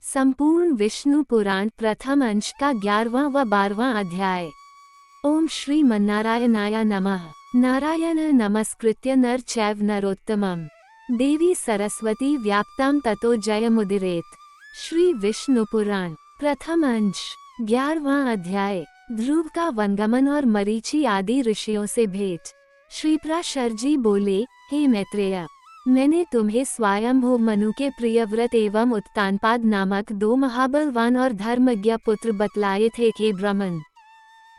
संपूर्ण विष्णु पुराण प्रथम अंश का 11वां व 12वां अध्याय। ओम श्री मन्नारायणाय नमः। नारायण नमस्कृत्य नर चैव नरोत्तमं देवी सरस्वती व्याप्तां ततो जयमुदीरयेत्। श्री विष्णु पुराण प्रथम अंश 11वां अध्याय। ध्रुव का वनगमन और मरीचि आदि ऋषियों से भेंट। श्री पराशर जी बोले, हे मैत्रेय, मैंने तुम्हें स्वयंभू मनु के प्रियव्रत एवं उत्तानपाद नामक दो महाबलवान और धर्मज्ञ पुत्र बतलाए थे कि ब्रह्मन।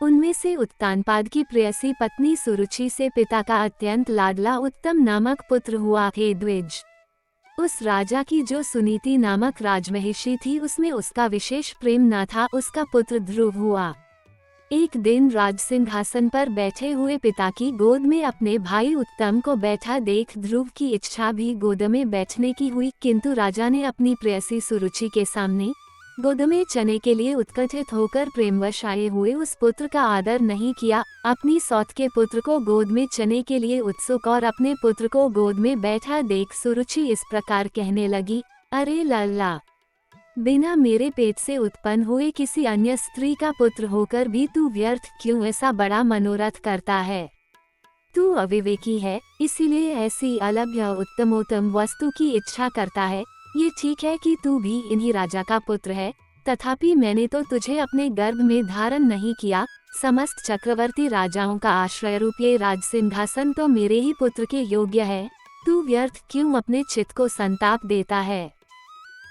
उनमें से उत्तानपाद की प्रेयसी पत्नी सुरुचि से पिता का अत्यंत लाडला उत्तम नामक पुत्र हुआ हे द्विज। उस राजा की जो सुनीति नामक राजमहिषी थी, उसमें उसका विशेष प्रेम न था। उसका पुत्र ध्रुव हुआ। एक दिन राज सिंहासन पर बैठे हुए पिता की गोद में अपने भाई उत्तम को बैठा देख ध्रुव की इच्छा भी गोद में बैठने की हुई, किंतु राजा ने अपनी प्रेयसी सुरुचि के सामने गोद में चने के लिए उत्कंठित होकर प्रेमवश आए हुए उस पुत्र का आदर नहीं किया। अपनी सौत के पुत्र को गोद में चने के लिए उत्सुक और अपने पुत्र को गोद में बैठा देख सुरुचि इस प्रकार कहने लगी, अरे लल्ला, बिना मेरे पेट से उत्पन्न हुए किसी अन्य स्त्री का पुत्र होकर भी तू व्यर्थ क्यों ऐसा बड़ा मनोरथ करता है? तू अविवेकी है, इसीलिए ऐसी अलभ्य उत्तमोत्तम वस्तु की इच्छा करता है। ये ठीक है कि तू भी इन्हीं राजा का पुत्र है, तथापि मैंने तो तुझे अपने गर्भ में धारण नहीं किया। समस्त चक्रवर्ती राजाओं का आश्रय रूप ये राज सिंहासन तो मेरे ही पुत्र के योग्य है। तू व्यर्थ क्यों अपने चित्त को संताप देता है?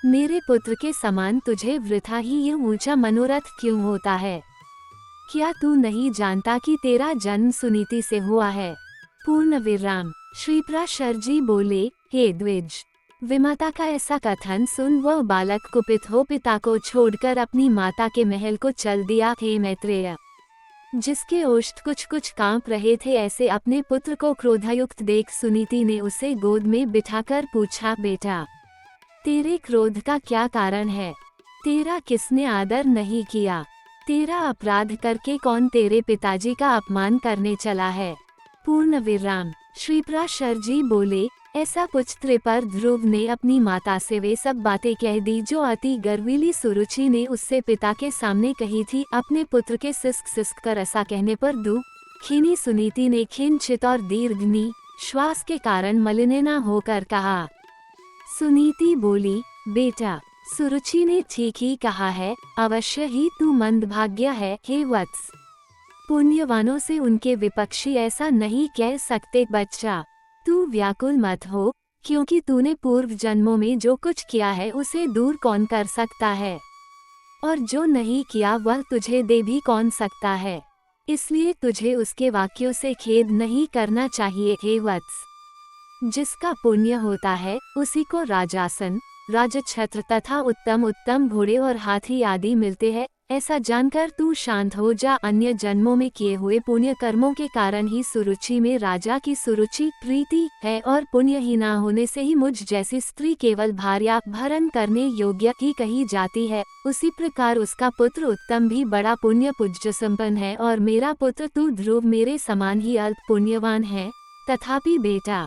मेरे पुत्र के समान तुझे वृथा ही ये ऊंचा मनोरथ क्यों होता है? क्या तू नहीं जानता कि तेरा जन्म सुनीति से हुआ है? पूर्ण विराम। श्री पराशर जी बोले, हे द्विज, विमाता का ऐसा कथन सुन वह बालक कुपित हो पिता को छोड़कर अपनी माता के महल को चल दिया। हे मैत्रेय, जिसके ओष्ठ कुछ कुछ कांप रहे थे, ऐसे अपने पुत्र को क्रोधयुक्त देख सुनीति ने उसे गोद में बिठाकर पूछा, बेटा, तेरे क्रोध का क्या कारण है? तेरा किसने आदर नहीं किया? तेरा अपराध करके कौन तेरे पिताजी का अपमान करने चला है? पूर्ण विराम। श्री पराशर जी बोले, ऐसा पूछते पर ध्रुव ने अपनी माता से वे सब बातें कह दी जो अति गर्वीली सुरुचि ने उससे पिता के सामने कही थी। अपने पुत्र के सिसक सिसक कर ऐसा कहने पर दुखिनी सुनीति ने खिंचित और दीर्घ श्वास के कारण मलिन होकर कहा। सुनीति बोली, बेटा, सुरुचि ने ठीक ही कहा है, अवश्य ही तू मंदभाग्य है। हे वत्स, पुण्यवानों से उनके विपक्षी ऐसा नहीं कह सकते। बच्चा, तू व्याकुल मत हो, क्योंकि तूने पूर्व जन्मों में जो कुछ किया है उसे दूर कौन कर सकता है, और जो नहीं किया वह तुझे दे भी कौन सकता है। इसलिए तुझे उसके वाक्यों से खेद नहीं करना चाहिए। हे वत्स, जिसका पुण्य होता है उसी को राजासन, राजछत्र तथा उत्तम उत्तम घोड़े और हाथी आदि मिलते हैं। ऐसा जानकर तू शांत हो जा। अन्य जन्मों में किए हुए पुण्य कर्मों के कारण ही सुरुचि में राजा की सुरुचि प्रीति है, और पुण्य ही ना होने से ही मुझ जैसी स्त्री केवल भार्या भरण करने योग्य ही कही जाती है। उसी प्रकार उसका पुत्र उत्तम भी बड़ा पुण्य पूज्य संपन्न है, और मेरा पुत्र तू ध्रुव मेरे समान ही अल्प पुण्यवान है। तथापि बेटा,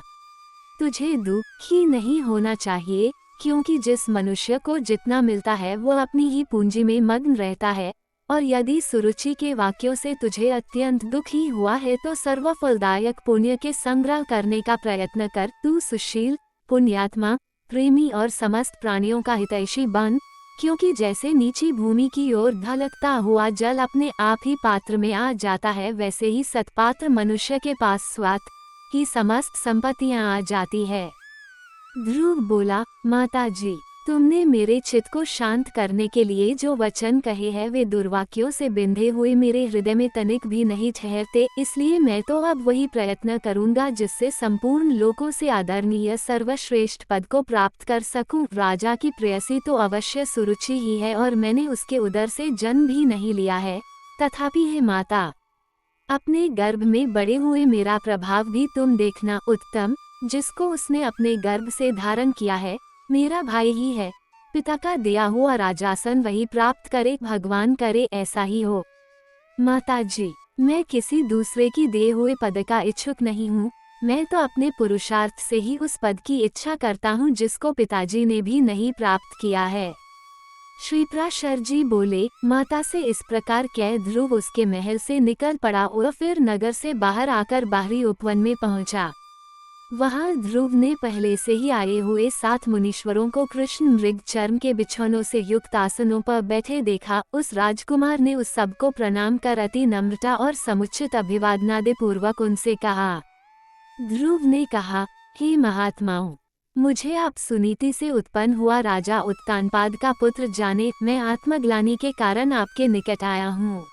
तुझे दुखी नहीं होना चाहिए, क्योंकि जिस मनुष्य को जितना मिलता है वो अपनी ही पूंजी में मग्न रहता है। और यदि सुरुचि के वाक्यों से तुझे अत्यंत दुखी हुआ है तो सर्वफलदायक पुण्य के संग्रह करने का प्रयत्न कर। तू सुशील, पुण्यात्मा, प्रेमी और समस्त प्राणियों का हितैषी बन, क्योंकि जैसे नीची भूमि की ओर ढलकता हुआ जल अपने आप ही पात्र में आ जाता है, वैसे ही सत्पात्र मनुष्य के पास स्वतः की समस्त संपत्तियां आ जाती है। ध्रुव बोला, माताजी, तुमने मेरे चित्त को शांत करने के लिए जो वचन कहे हैं वे दुर्वाक्यों से बिंधे हुए मेरे हृदय में तनिक भी नहीं ठहरते। इसलिए मैं तो अब वही प्रयत्न करूंगा जिससे संपूर्ण लोकों से आदरणीय सर्वश्रेष्ठ पद को प्राप्त कर सकूं। राजा की प्रेयसी तो अवश्य सुरुचि ही है, और मैंने उसके उदर से जन्म भी नहीं लिया है। तथापि हे माता, अपने गर्भ में बड़े हुए मेरा प्रभाव भी तुम देखना। उत्तम, जिसको उसने अपने गर्भ से धारण किया है, मेरा भाई ही है। पिता का दिया हुआ राजासन वही प्राप्त करे, भगवान करे ऐसा ही हो। माताजी, मैं किसी दूसरे की दिए हुए पद का इच्छुक नहीं हूँ। मैं तो अपने पुरुषार्थ से ही उस पद की इच्छा करता हूँ जिसको पिताजी ने भी नहीं प्राप्त किया है। श्रीप्राशर जी बोले, माता से इस प्रकार कह ध्रुव उसके महल से निकल पड़ा और फिर नगर से बाहर आकर बाहरी उपवन में पहुंचा। वहां ध्रुव ने पहले से ही आए हुए 7 मुनीश्वरों को कृष्ण मृग चर्म के बिछौनों से युक्त आसनों पर बैठे देखा। उस राजकुमार ने उस सबको प्रणाम कर अति नम्रता और समुचित अभिवादनादि पूर्वक उनसे कहा। ध्रुव ने कहा, हे महात्माओं, मुझे आप सुनीति से उत्पन्न हुआ राजा उत्तानपाद का पुत्र जाने, मैं आत्मग्लानि के कारण आपके निकट आया हूँ।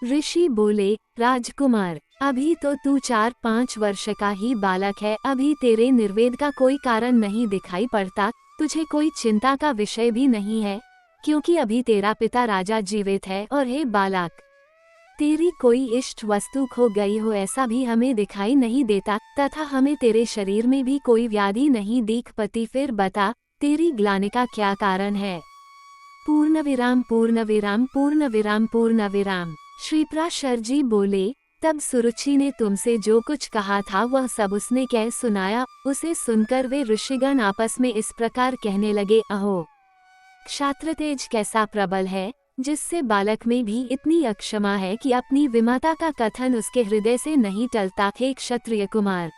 ऋषि बोले, राजकुमार, अभी तो तू 4-5 वर्ष का ही बालक है, अभी तेरे निर्वेद का कोई कारण नहीं दिखाई पड़ता, तुझे कोई चिंता का विषय भी नहीं है, क्योंकि अभी तेरा पिता राजा जीवित है। और हे बालक, तेरी कोई इष्ट वस्तु खो गई हो ऐसा भी हमें दिखाई नहीं देता, तथा हमें तेरे शरीर में भी कोई व्याधि नहीं दिख पती। फिर बता, तेरी ग्लानि का क्या कारण है? पूर्ण विराम पूर्ण विराम पूर्ण विराम पूर्ण विराम। श्रीप्राशर जी बोले, तब सुरुचि ने तुमसे जो कुछ कहा था वह सब उसने कह सुनाया। उसे सुनकर वे ऋषिगण आपस में इस प्रकार कहने लगे, अहो, क्षात्र तेज कैसा प्रबल है, जिससे बालक में भी इतनी अक्षमा है कि अपनी विमाता का कथन उसके हृदय से नहीं टलता। हे क्षत्रिय कुमार,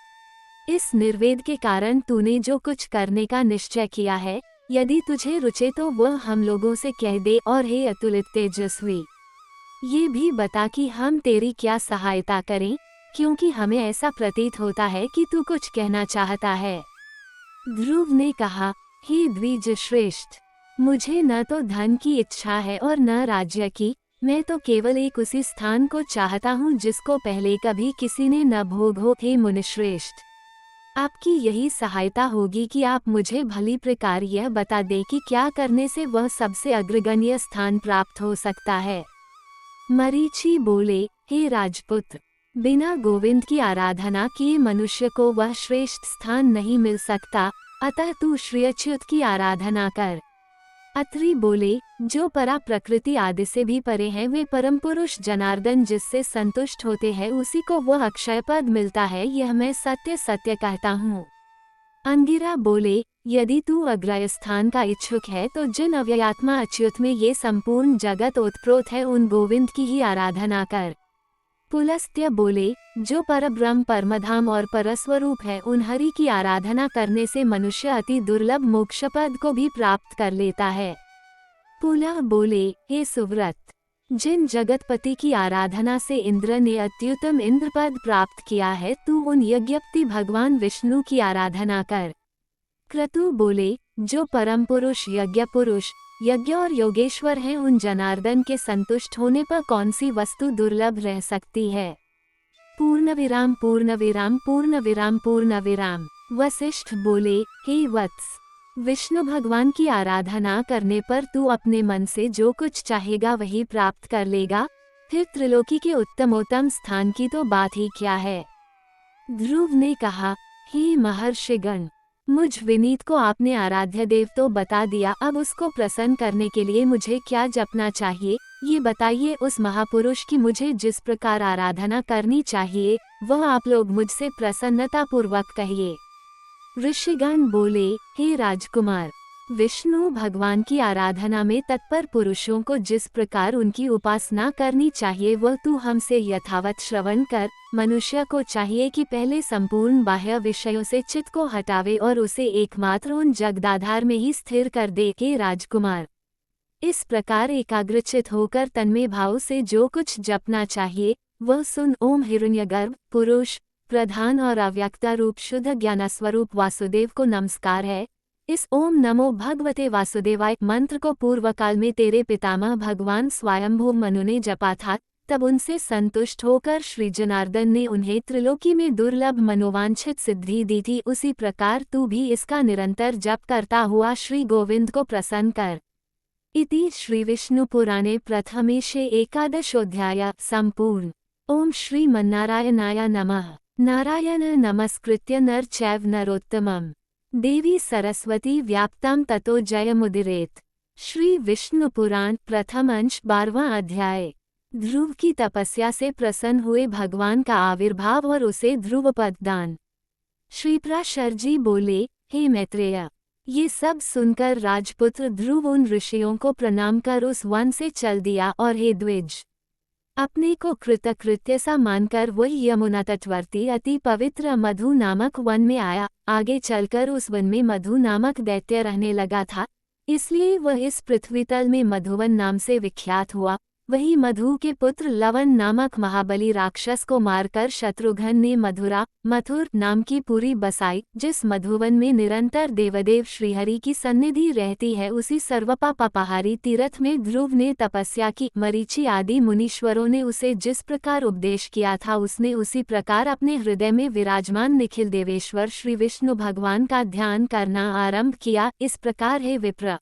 इस निर्वेद के कारण तूने जो कुछ करने का निश्चय किया है, यदि तुझे रुचे तो वह हम लोगों से कह दे। और हे अतुलित तेजस्वी, ये भी बता कि हम तेरी क्या सहायता करें, क्योंकि हमें ऐसा प्रतीत होता है कि तू कुछ कहना चाहता है। ध्रुव ने कहा, हे द्विज श्रेष्ठ, मुझे न तो धन की इच्छा है और न राज्य की, मैं तो केवल एक उसी स्थान को चाहता हूँ जिसको पहले कभी किसी ने न भोग हो। हे मुनिश्रेष्ठ, आपकी यही सहायता होगी कि आप मुझे भली प्रकार यह बता दें कि क्या करने से वह सबसे अग्रगण्य स्थान प्राप्त हो सकता है। मरीचि बोले, हे राजपुत्र, बिना गोविंद की आराधना किए मनुष्य को वह श्रेष्ठ स्थान नहीं मिल सकता, अतः तू श्री अच्युत की आराधना कर। अत्रि बोले, जो परा प्रकृति आदि से भी परे हैं वे परम पुरुष जनार्दन जिससे संतुष्ट होते हैं उसी को वह अक्षय पद मिलता है, यह मैं सत्य सत्य कहता हूँ। अंगिरा बोले, यदि तू अग्रय स्थान का इच्छुक है तो जिन अव्ययात्मा अच्युत में ये संपूर्ण जगत ओतप्रोत है उन गोविंद की ही आराधना कर। पुलस्त्य बोले, जो परब्रह्म परमधाम और परस्वरूप है उन हरि की आराधना करने से मनुष्य अति दुर्लभ मोक्ष पद को भी प्राप्त कर लेता है। पुलह बोले, हे सुव्रत, जिन जगतपति की आराधना से इंद्र ने अत्युत्तम इंद्र पद प्राप्त किया है, तू उन यज्ञपति भगवान विष्णु की आराधना कर। क्रतु बोले, जो परम पुरुष यज्ञ पुरुष यज्ञ और योगेश्वर हैं उन जनार्दन के संतुष्ट होने पर कौन सी वस्तु दुर्लभ रह सकती है। पूर्ण विराम पूर्ण विराम पूर्ण विराम पूर्ण विराम। वशिष्ठ बोले, हे वत्स, विष्णु भगवान की आराधना करने पर तू अपने मन से जो कुछ चाहेगा वही प्राप्त कर लेगा, फिर त्रिलोकी के उत्तमोत्तम स्थान की तो बात ही क्या है। ध्रुव ने कहा, हे महर्षिगण, मुझ विनीत को आपने आराध्य देव तो बता दिया, अब उसको प्रसन्न करने के लिए मुझे क्या जपना चाहिए, ये बताइए। उस महापुरुष की मुझे जिस प्रकार आराधना करनी चाहिए वह आप लोग मुझसे प्रसन्नता पूर्वक कहिए। ऋषिगण बोले, हे राजकुमार, विष्णु भगवान की आराधना में तत्पर पुरुषों को जिस प्रकार उनकी उपासना करनी चाहिए वह तू हमसे यथावत श्रवण कर। मनुष्य को चाहिए कि पहले संपूर्ण बाह्य विषयों से चित्त को हटावे और उसे एकमात्र उन जगदाधार में ही स्थिर कर दे। हे राजकुमार, इस प्रकार एकाग्रचित होकर तन्मय भाव से जो कुछ जपना चाहिए वह सुन। ओम हिरण्यगर्भ पुरुष प्रधान और अव्यक्ता रूप शुद्ध ज्ञानस्वरूप वासुदेव को नमस्कार है। इस ओम नमो भगवते वासुदेवाय मंत्र को पूर्व काल में तेरे पितामह भगवान स्वयंभू मनु ने जपा था, तब उनसे संतुष्ट होकर श्री जनार्दन ने उन्हें त्रिलोकी में दुर्लभ मनोवांछित सिद्धि दी थी। उसी प्रकार तू भी इसका निरंतर जप करता हुआ श्री गोविंद को प्रसन्न कर। इति श्री विष्णु पुराणे प्रथमेशे एकादशोऽध्याय संपूर्ण। ओम श्री मन्नारायणाय नमः। नारायण नमस्कृत्य नर चैव नरोत्तमम् देवी सरस्वती व्याप्तां ततो जयमुदीरयेत्। श्री विष्णु पुराण प्रथम अंश 12वां अध्याय। ध्रुव की तपस्या से प्रसन्न हुए भगवान का आविर्भाव और उसे ध्रुव पद दान। श्रीप्राशर जी बोले, हे मैत्रेय, ये सब सुनकर राजपुत्र ध्रुव उन ऋषियों को प्रणाम कर उस वन से चल दिया और हे द्विज, अपने को कृतकृत्य सा मानकर वही यमुना तटवर्ती अति पवित्र मधु नामक वन में आया। आगे चलकर उस वन में मधु नामक दैत्य रहने लगा था, इसलिए वह इस पृथ्वीतल में मधुवन नाम से विख्यात हुआ। वही मधु के पुत्र लवन नामक महाबली राक्षस को मारकर शत्रुघ्न ने मथुर नाम की पुरी बसाई। जिस मधुवन में निरंतर देवदेव श्रीहरि की सन्निधि रहती है, उसी सर्वपापाहारी तीर्थ में ध्रुव ने तपस्या की। मरीचि आदि मुनीश्वरों ने उसे जिस प्रकार उपदेश किया था, उसने उसी प्रकार अपने हृदय में विराजमान निखिल देवेश्वर श्री विष्णु भगवान का ध्यान करना आरंभ किया। इस प्रकार हे विप्र,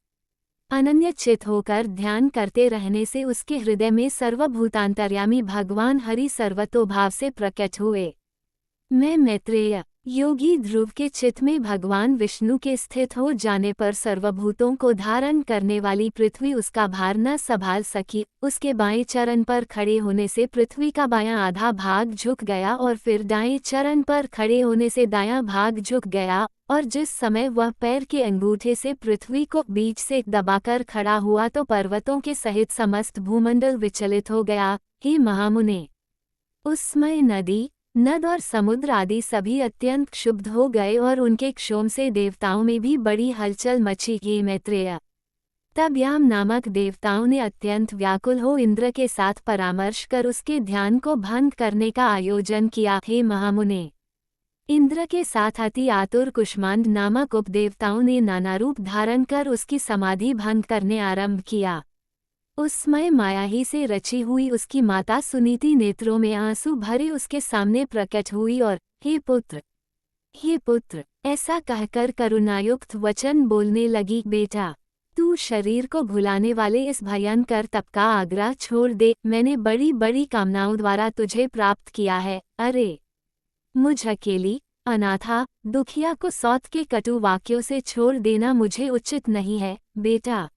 अनन्य चित होकर ध्यान करते रहने से उसके हृदय में सर्वभूतांतर्यामी भगवान हरि सर्वतोभाव से प्रकट हुए। मैं मैत्रेय योगी ध्रुव के चित्त में भगवान विष्णु के स्थित हो जाने पर सर्वभूतों को धारण करने वाली पृथ्वी उसका भार न संभाल सकी। उसके बाएं चरण पर खड़े होने से पृथ्वी का बायां आधा भाग झुक गया और फिर दाएं चरण पर खड़े होने से दायां भाग झुक गया, और जिस समय वह पैर के अंगूठे से पृथ्वी को बीच से दबाकर खड़ा हुआ तो पर्वतों के सहित समस्त भूमंडल विचलित हो गया। हे महामुने, उस समय नदी, नद और समुद्र आदि सभी अत्यंत क्षुब्ध हो गए और उनके क्षोभ से देवताओं में भी बड़ी हलचल मची। हे मैत्रेय, तब याम नामक देवताओं ने अत्यंत व्याकुल हो इंद्र के साथ परामर्श कर उसके ध्यान को भंग करने का आयोजन किया। हे महामुने, इंद्र के साथ अति आतुर कुष्मांड नामक उपदेवताओं ने नाना रूप धारण कर उसकी समाधि भंग करने आरंभ किया। उस समय माया ही से रची हुई उसकी माता सुनीति नेत्रों में आंसू भरे उसके सामने प्रकट हुई और हे पुत्र, ऐसा कहकर करुणायुक्त वचन बोलने लगी। बेटा, तू शरीर को भुलाने वाले इस भयंकर तप का आग्रह छोड़ दे। मैंने बड़ी बड़ी कामनाओं द्वारा तुझे प्राप्त किया है। अरे, मुझ अकेली अनाथा दुखिया को सौत के कटु वाक्यों से छोड़ देना मुझे उचित नहीं है। बेटा,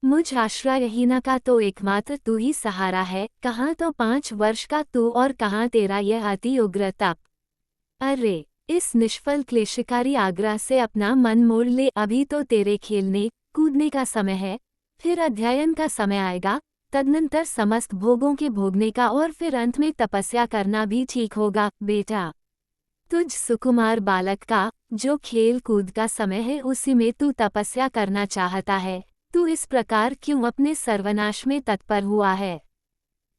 मुझ आश्रयहीना का तो एकमात्र तू ही सहारा है। कहाँ तो 5 वर्ष का तू और कहाँ तेरा यह अति उग्र तप। अरे, इस निष्फल क्लेशकारी आग्रह से अपना मन मोड़ ले। अभी तो तेरे खेलने कूदने का समय है, फिर अध्ययन का समय आएगा, तदनंतर समस्त भोगों के भोगने का, और फिर अंत में तपस्या करना भी ठीक होगा। बेटा, तुझ सुकुमार बालक का जो खेल कूद का समय है, उसी में तू तपस्या करना चाहता है। तू इस प्रकार क्यों अपने सर्वनाश में तत्पर हुआ है?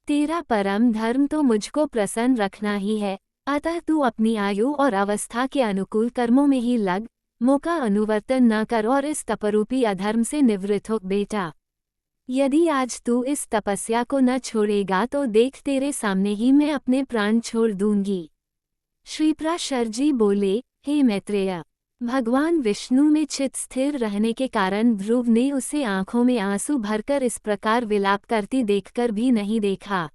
तेरा परम धर्म तो मुझको प्रसन्न रखना ही है, अतः तू अपनी आयु और अवस्था के अनुकूल कर्मों में ही लग, मौका अनुवर्तन न कर और इस तपरूपी अधर्म से निवृत्त हो। बेटा, यदि आज तू इस तपस्या को न छोड़ेगा तो देख, तेरे सामने ही मैं अपने प्राण छोड़ दूंगी। श्रीपराशर जी बोले, हे मैत्रेय, भगवान विष्णु में चित स्थिर रहने के कारण ध्रुव ने उसे आंखों में आंसू भरकर इस प्रकार विलाप करती देखकर भी नहीं देखा।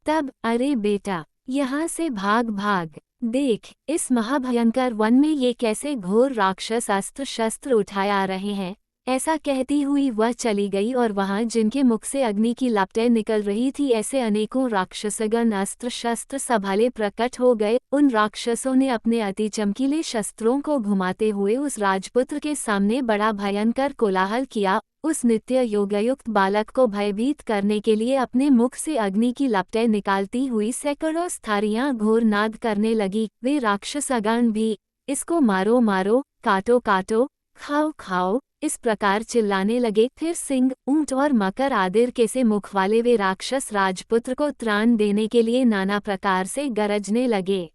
तब, अरे बेटा, यहाँ से भाग भाग, देख इस महाभयंकर वन में ये कैसे घोर राक्षस अस्त्र शस्त्र उठाए आ रहे हैं। ऐसा कहती हुई वह चली गई और वहां जिनके मुख से अग्नि की लपटें निकल रही थी, ऐसे अनेकों राक्षसगण अस्त्र शस्त्र संभाले प्रकट हो गए। उन राक्षसों ने अपने अति चमकीले शस्त्रों को घुमाते हुए उस राजपुत्र के सामने बड़ा भयंकर कोलाहल किया। उस नित्य योगयुक्त बालक को भयभीत करने के लिए अपने मुख से अग्नि की लपटें निकालती हुई सैकड़ों स्थारियां घोर नाद करने लगी। वे राक्षसगण भी, इसको मारो मारो, काटो काटो, खाओ खाओ, इस प्रकार चिल्लाने लगे। फिर सिंह, ऊंट और मकर आदिर के से मुख वाले वे राक्षस राजपुत्र को त्राण देने के लिए नाना प्रकार से गरजने लगे,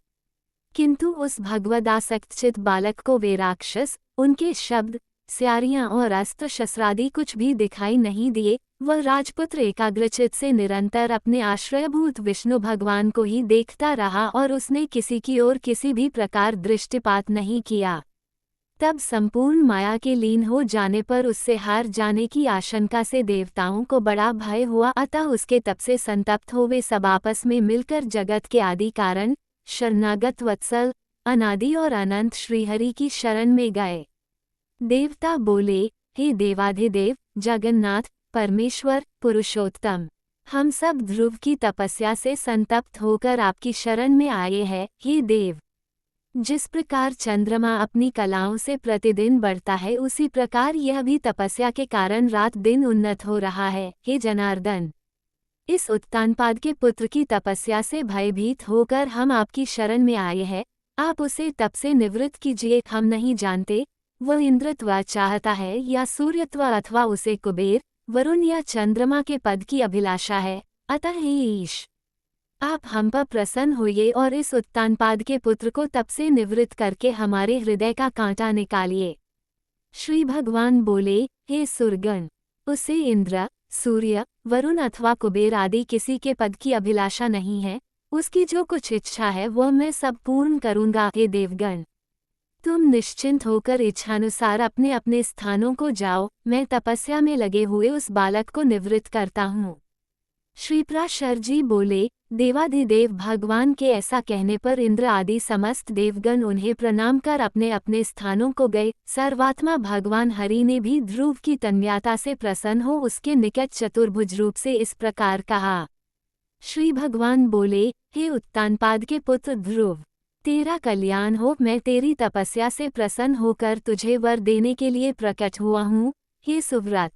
किंतु उस भगवदासक्तचित बालक को वे राक्षस, उनके शब्द, स्यारियां और अस्त्र शस्त्रादि कुछ भी दिखाई नहीं दिए। वह राजपुत्र एकाग्रचित से निरंतर अपने आश्रयभूत विष्णु भगवान को ही देखता रहा और उसने किसी की ओर किसी भी प्रकार दृष्टिपात नहीं किया। तब संपूर्ण माया के लीन हो जाने पर उससे हार जाने की आशंका से देवताओं को बड़ा भय हुआ, अतः उसके तप से संतप्त हो वे सब आपस में मिलकर जगत के आदि कारण, शरणागत वत्सल, अनादि और अनंत श्रीहरि की शरण में गए। देवता बोले, हे देवाधिदेव, जगन्नाथ, परमेश्वर, पुरुषोत्तम, हम सब ध्रुव की तपस्या से संतप्त होकर आपकी शरण में आए हैं। हे देव, जिस प्रकार चंद्रमा अपनी कलाओं से प्रतिदिन बढ़ता है, उसी प्रकार यह भी तपस्या के कारण रात दिन उन्नत हो रहा है। हे जनार्दन, इस उत्तानपाद के पुत्र की तपस्या से भयभीत होकर हम आपकी शरण में आए हैं। आप उसे तप से निवृत्त कीजिए। हम नहीं जानते वह इंद्रत्व चाहता है या सूर्यत्व, अथवा उसे कुबेर, वरुण या चंद्रमा के पद की अभिलाषा है। अतः हे ईश, आप हम पर प्रसन्न होइए और इस उत्तानपाद के पुत्र को तप से निवृत्त करके हमारे हृदय का कांटा निकालिए। श्री भगवान बोले, हे सुरगण, उसे इंद्र, सूर्य, वरुण अथवा कुबेर आदि किसी के पद की अभिलाषा नहीं है। उसकी जो कुछ इच्छा है वह मैं सब पूर्ण करूंगा। हे देवगण, तुम निश्चिंत होकर इच्छानुसार अपने अपने स्थानों को जाओ। मैं तपस्या में लगे हुए उस बालक को निवृत्त करता हूँ। श्री पराशर जी बोले, देवाधिदेव भगवान के ऐसा कहने पर इंद्र आदि समस्त देवगण उन्हें प्रणाम कर अपने अपने स्थानों को गए। सर्वात्मा भगवान हरि ने भी ध्रुव की तन्मयता से प्रसन्न हो उसके निकट चतुर्भुज रूप से इस प्रकार कहा। श्री भगवान बोले, हे उत्तानपाद के पुत्र ध्रुव, तेरा कल्याण हो। मैं तेरी तपस्या से प्रसन्न होकर तुझे वर देने के लिए प्रकट हुआ हूँ। हे सुव्रत,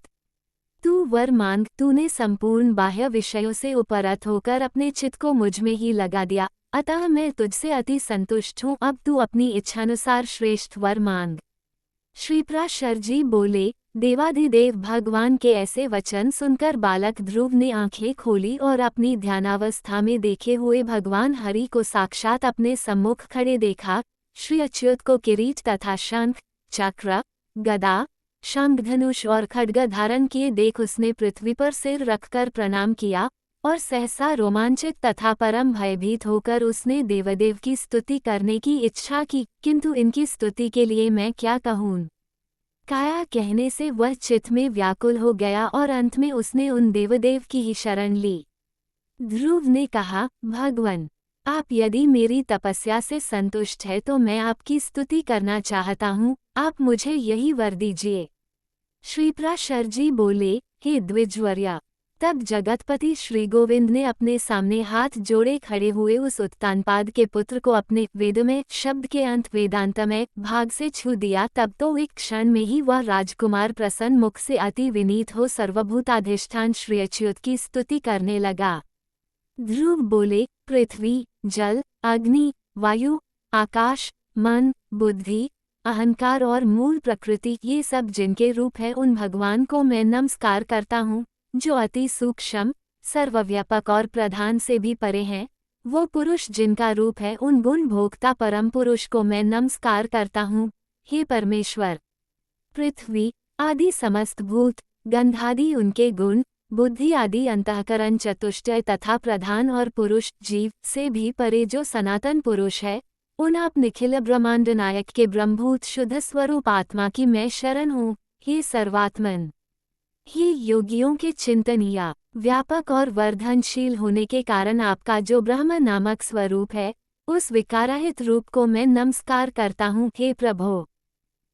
तू वर मांग। तूने संपूर्ण बाह्य विषयों से उपरत होकर अपने चित्त को मुझ में ही लगा दिया, अतः मैं तुझसे अति संतुष्ट हूँ। अब तू अपनी इच्छानुसार श्रेष्ठ वर मांग। श्री पराशर जी बोले, देवाधिदेव भगवान के ऐसे वचन सुनकर बालक ध्रुव ने आंखें खोली और अपनी ध्यानावस्था में देखे हुए भगवान हरि को साक्षात अपने सम्मुख खड़े देखा। श्री अच्युत को किरीट तथा शंख, चक्र, गदा, शंखधनुष और खड्ग धारण किए देख उसने पृथ्वी पर सिर रखकर प्रणाम किया और सहसा रोमांचित तथा परम भयभीत होकर उसने देवदेव की स्तुति करने की इच्छा की। किंतु इनकी स्तुति के लिए मैं क्या कहूँ? काया कहने से वह चित्त में व्याकुल हो गया और अंत में उसने उन देवदेव की ही शरण ली। ध्रुव ने कहा, भगवन, आप यदि मेरी तपस्या से संतुष्ट है तो मैं आपकी स्तुति करना चाहता हूँ। आप मुझे यही वर दीजिए। श्री पराशर जी बोले, हे द्विजवर्या, तब जगतपति श्री गोविंद ने अपने सामने हाथ जोड़े खड़े हुए उस उत्तानपाद के पुत्र को अपने वेदमय शब्द के अंत वेदांतमय भाग से छू दिया। तब तो एक क्षण में ही वह राजकुमार प्रसन्न मुख से अति विनीत हो सर्वभूताधिष्ठान श्री अच्युत की स्तुति करने लगा। ध्रुव बोले, पृथ्वी, जल, अग्नि, वायु, आकाश, मन, बुद्धि, अहंकार और मूल प्रकृति, ये सब जिनके रूप है उन भगवान को मैं नमस्कार करता हूँ, जो अति सूक्ष्म, सर्वव्यापक और प्रधान से भी परे हैं। वो पुरुष जिनका रूप है उन गुण भोक्ता परम पुरुष को मैं नमस्कार करता हूँ। हे परमेश्वर, पृथ्वी आदि समस्त भूत, गंधादि उनके गुण, बुद्धि आदि अंतःकरण चतुष्टय तथा प्रधान और पुरुष जीव से भी परे जो सनातन पुरुष है, उन आप निखिल ब्रह्मांड नायक के ब्रह्मभूत शुद्ध स्वरूप आत्मा की मैं शरण हूँ। हे सर्वात्मन, हे योगियों के चिंतनीय, व्यापक और वर्धनशील होने के कारण आपका जो ब्रह्म नामक स्वरूप है, उस विकारहित रूप को मैं नमस्कार करता हूँ। हे प्रभो,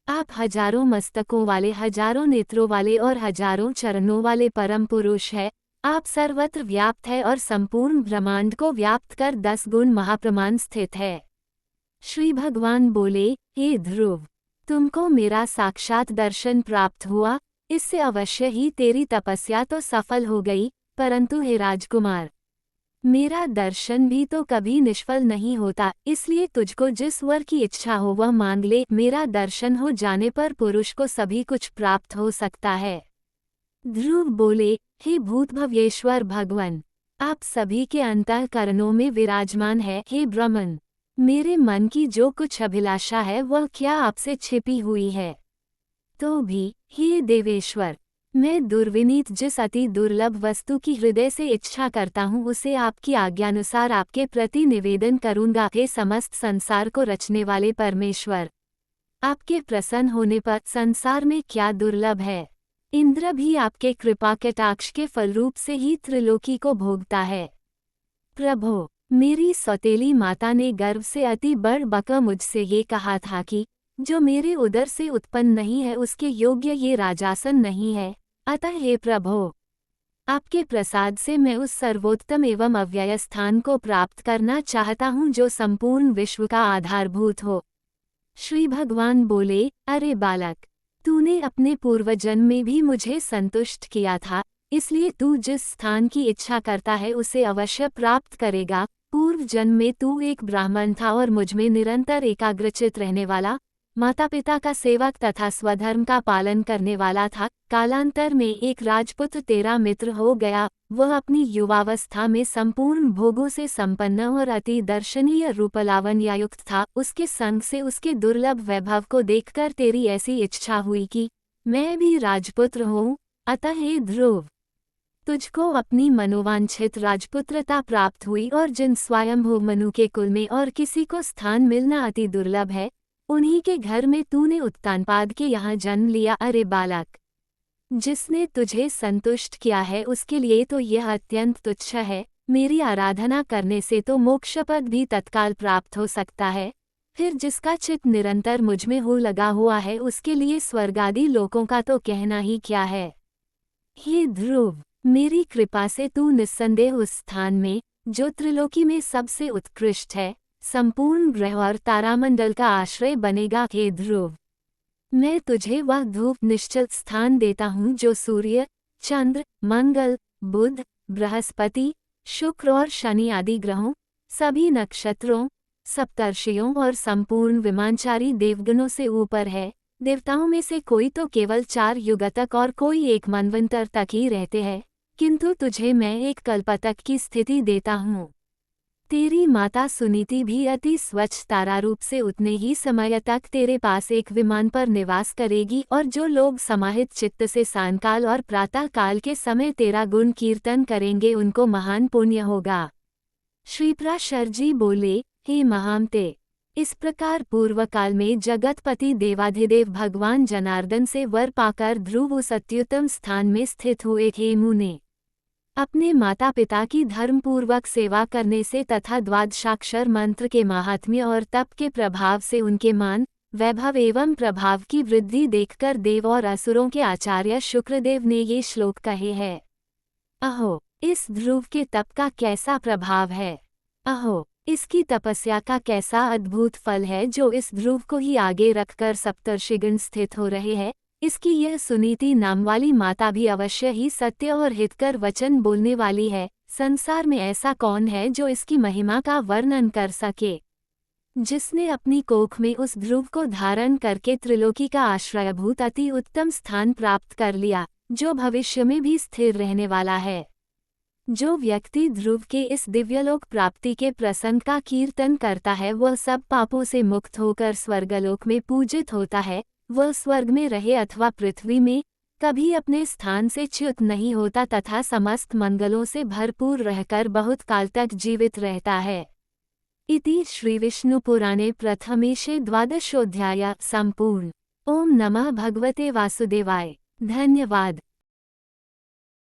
आप हजारों मस्तकों वाले, हजारों नेत्रों वाले और हजारों चरणों वाले परम पुरुष है। आप सर्वत्र व्याप्त है और संपूर्ण ब्रह्मांड को व्याप्त कर 10 गुण महाप्रमाण स्थित है। श्री भगवान बोले, हे ध्रुव, तुमको मेरा साक्षात दर्शन प्राप्त हुआ, इससे अवश्य ही तेरी तपस्या तो सफल हो गई। परंतु हे राजकुमार, मेरा दर्शन भी तो कभी निष्फल नहीं होता, इसलिए तुझको जिस वर की इच्छा हो वह मांग ले। मेरा दर्शन हो जाने पर पुरुष को सभी कुछ प्राप्त हो सकता है। ध्रुव बोले, हे भूतभव्येश्वर भगवन, आप सभी के अंतःकरणों में विराजमान है। हे ब्रह्मन, मेरे मन की जो कुछ अभिलाषा है वह क्या आपसे छिपी हुई है? तो भी हे देवेश्वर, मैं दुर्विनीत जिस अति दुर्लभ वस्तु की हृदय से इच्छा करता हूँ उसे आपकी आज्ञानुसार आपके प्रति निवेदन करूँगा। हे समस्त संसार को रचने वाले परमेश्वर, आपके प्रसन्न होने पर संसार में क्या दुर्लभ है? इंद्र भी आपके कृपा कटाक्ष के फलरूप से ही त्रिलोकी को भोगता है। प्रभो, मेरी सौतेली माता ने गर्व से अति बड़ बक मुझसे ये कहा था कि जो मेरे उदर से उत्पन्न नहीं है उसके योग्य ये राजासन नहीं है। अतः हे प्रभो, आपके प्रसाद से मैं उस सर्वोत्तम एवं अव्यय स्थान को प्राप्त करना चाहता हूँ जो संपूर्ण विश्व का आधारभूत हो। श्री भगवान बोले, अरे बालक, तूने अपने पूर्व जन्म में भी मुझे संतुष्ट किया था, इसलिए तू जिस स्थान की इच्छा करता है उसे अवश्य प्राप्त करेगा। पूर्व जन्म में तू एक ब्राह्मण था और मुझमें निरंतर एकाग्रचित रहने वाला, माता पिता का सेवक तथा स्वधर्म का पालन करने वाला था। कालांतर में एक राजपुत्र तेरा मित्र हो गया। वह अपनी युवावस्था में संपूर्ण भोगों से संपन्न और अति दर्शनीय रूपलावण्यायुक्त था। उसके संग से उसके दुर्लभ वैभव को देखकर तेरी ऐसी इच्छा हुई कि मैं भी राजपुत्र हूँ। अतः हे ध्रुव, तुझको अपनी मनोवांछित राजपुत्रता प्राप्त हुई और जिन स्वयंभू मनु के कुल में और किसी को स्थान मिलना अति दुर्लभ है, उन्हीं के घर में तूने उत्तानपाद के यहाँ जन्म लिया। अरे बालक, जिसने तुझे संतुष्ट किया है उसके लिए तो यह अत्यंत तुच्छ है। मेरी आराधना करने से तो मोक्षपद भी तत्काल प्राप्त हो सकता है। फिर जिसका चित्त निरंतर मुझमें हो लगा हुआ है उसके लिए स्वर्गादि लोकों का तो कहना ही क्या है। हे ध्रुव, मेरी कृपा से तू निस्संदेह उस स्थान में, जो त्रिलोकी में सबसे उत्कृष्ट है, संपूर्ण ग्रह और तारामंडल का आश्रय बनेगा। हे ध्रुव, मैं तुझे वह धूप निश्चल स्थान देता हूँ जो सूर्य, चंद्र, मंगल, बुध, बृहस्पति, शुक्र और शनि आदि ग्रहों, सभी नक्षत्रों, सप्तर्षियों और संपूर्ण विमानचारी देवगणों से ऊपर है। देवताओं में से कोई तो केवल 4 युग तक और कोई 1 मनवंतर तक ही रहते हैं, किंतु तुझे मैं 1 कल्प तक की स्थिति देता हूँ। तेरी माता सुनीति भी अति स्वच्छ तारारूप से उतने ही समय तक तेरे पास एक विमान पर निवास करेगी, और जो लोग समाहित चित्त से सायंकाल और प्रातः काल के समय तेरा गुण कीर्तन करेंगे उनको महान पुण्य होगा। श्री पराशर जी बोले, हे महामते, इस प्रकार पूर्व काल में जगतपति देवाधिदेव भगवान जनार्दन से वर पाकर ध्रुव उस अत्युत्तम स्थान में स्थित हुए। हे मुने, अपने माता पिता की धर्मपूर्वक सेवा करने से तथा द्वादशाक्षर मंत्र के महात्म्य और तप के प्रभाव से उनके मान, वैभव एवं प्रभाव की वृद्धि देखकर देव और असुरों के आचार्य शुक्रदेव ने ये श्लोक कहे हैं। अहो, इस ध्रुव के तप का कैसा प्रभाव है! अहो, इसकी तपस्या का कैसा अद्भुत फल है जो इस ध्रुव को ही आगे रखकर सप्तर्षिगण स्थित हो रहे हैं। इसकी यह सुनीति नाम वाली माता भी अवश्य ही सत्य और हितकर वचन बोलने वाली है। संसार में ऐसा कौन है जो इसकी महिमा का वर्णन कर सके। जिसने अपनी कोख में उस ध्रुव को धारण करके त्रिलोकी का आश्रयभूत अति उत्तम स्थान प्राप्त कर लिया, जो भविष्य में भी स्थिर रहने वाला है। जो व्यक्ति ध्रुव के इस दिव्यलोक प्राप्ति के प्रसंग का कीर्तन करता है वह सब पापों से मुक्त होकर स्वर्गलोक में पूजित होता है। वह स्वर्ग में रहे अथवा पृथ्वी में, कभी अपने स्थान से च्युत नहीं होता तथा समस्त मंगलों से भरपूर रहकर बहुत काल तक जीवित रहता है। इति श्री विष्णु पुराणे प्रथमेशे द्वादशोऽध्यायः सम्पूर्ण। ओम नमः भगवते वासुदेवाय। धन्यवाद।